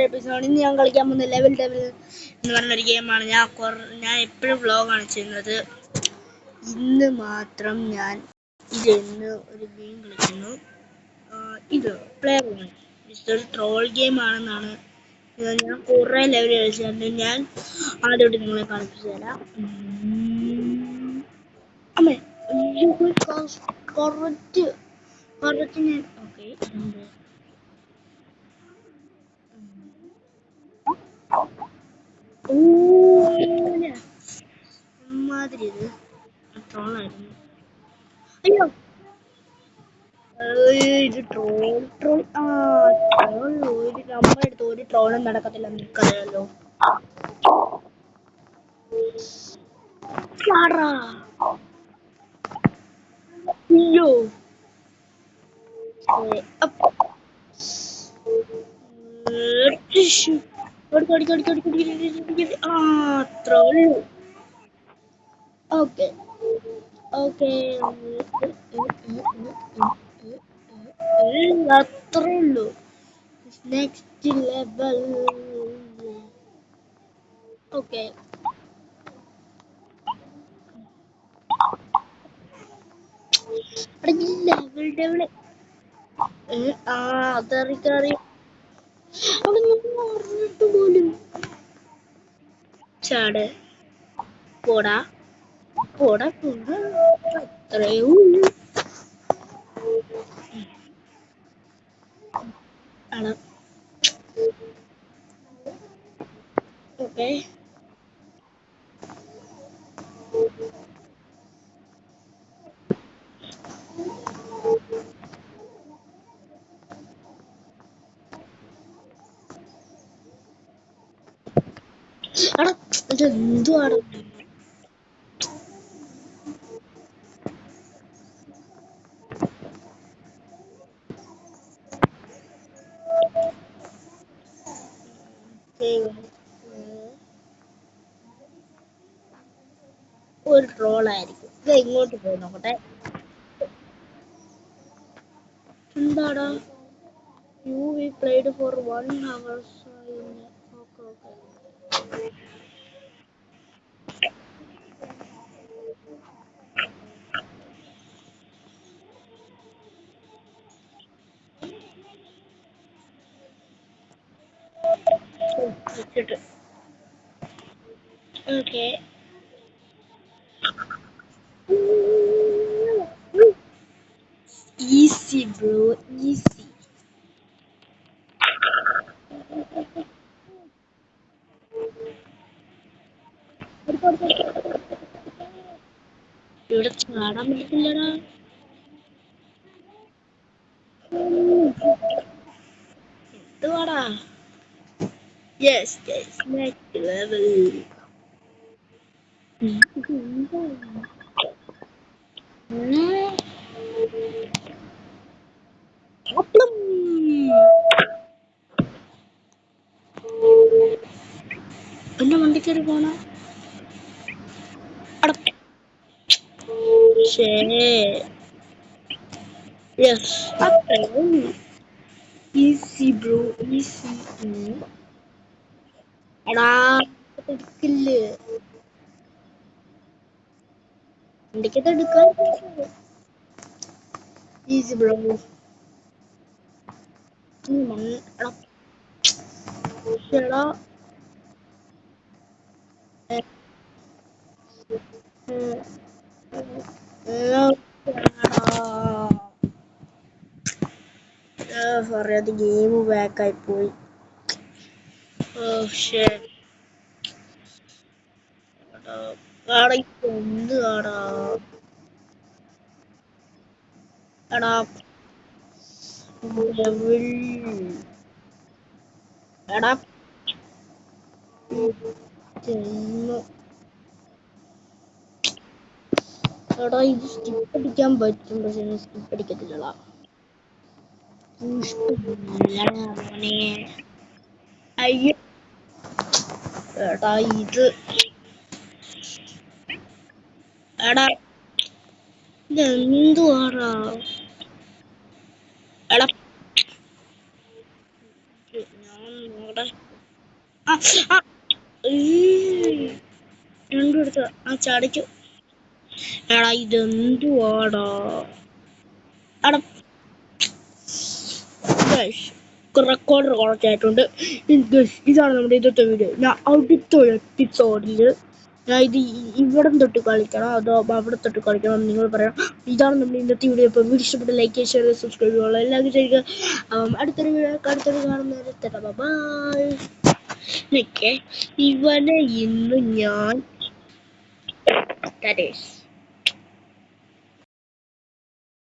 Episode ഇന്ന് ഞാൻ കളിക്കാൻ പോകുന്ന ലെവൽ ഡെവൽ എന്ന് പറഞ്ഞൊരു ഗെയിമാണ്. ഞാൻ എപ്പോഴും വ്ളോഗാണ് ചെയ്യുന്നത്. ഇന്ന് മാത്രം ഞാൻ ഇന്ന് ഒരു ഗെയിം കളിക്കുന്നു. ഇത് പ്ലെയർ ഇതൊരു ട്രോൾ ഗെയിം ആണെന്നാണ്. ഞാൻ കുറേ ലെവൽ കളിച്ചിട്ടുണ്ട്. ഞാൻ ആദ്യമായിട്ട് നിങ്ങളെ കാണിച്ചു തരാം. അമ്മേ കുറച്ച് ഞാൻ ഓക്കെ മാതിരി ഇത് ട്രോളായിരുന്നു. അയ്യോ ഇത് ട്രോൾ ഒരു നമ്മുടെ അടുത്ത് ഒരു ട്രോളും നടക്കത്തില്ല, നിനക്കറിയാലോ. അയ്യോ അത്രേ ഉള്ളൂ. ഓക്കെ ഓക്കെ അത്രേ ഉള്ളൂ. Next level. Okay level devil അതറിയാം. അവിടെ നമ്മൾ അറിഞ്ഞിട്ട് പോലും ചാട് പോടാ പോടാ പോടാ അത്രയേ ഉള്ളൂ. ഓക്കെ എന്തുവാണ് ഒരു ട്രോൾ ആയിരിക്കും. ഇത് എങ്ങോട്ട് പോയി നോക്കട്ടെ. എന്താടാ we played for 1 hour. Okay. Easy bro, easy. ഇവിടെ ചാടാൻ പറ്റില്ലടാ. എന്തുവാടാ? Yes, next level. എന്റെ വണ്ടി കയറി പോണ ഈസി ബ്രോ, ഈസി. എടാ എടുക്കില്ലേ വണ്ടിക്കത് എടുക്കാൻ. Easy bro. എടാ പറയാതെ ഗെയിം ബാക്കായി പോയി. എന്ത് കാടാ എടാ എടാ എടാ ഇത് സ്കിപ്പ് അടിക്കാൻ പറ്റും, പക്ഷെ സ്കിപ്പ് അടിക്കത്തില്ലടാ. അയ്യോ എടാ ഇത് എടാ ഇതെന്തുവാടാ എടാ. ഞാൻ നോക്കട്ടെ. ആ ആ രണ്ടും എടുത്ത ആ ചാടിച്ചു. എടാ ഇതെന്തുവാടാ? എടാ റെക്കോർഡർ കണക്ട് ആയിട്ടുണ്ട്. ഇതാണ് നമ്മുടെ ഇന്നത്തെ വീഡിയോ. ഞാൻ അടുത്ത എപ്പിസോഡിൽ ഞാൻ ഇത് ഇവിടെ തൊട്ട് കളിക്കണം അതോ അവിടെ തൊട്ട് കളിക്കണം എന്ന് നിങ്ങൾ പറയാം. ഇതാണ് നമ്മുടെ ഇന്നത്തെ വീഡിയോ. ഇപ്പം വീഡിയോ ഇഷ്ടപ്പെട്ട ലൈക്ക് ഷെയർ സബ്സ്ക്രൈബ് ചെയ്യുക എല്ലാവരും ചെയ്യുക. അടുത്തൊരു വീഡിയോ കാണുന്നവരെ ബൈ. ഇവനെ ഇന്ന് ഞാൻ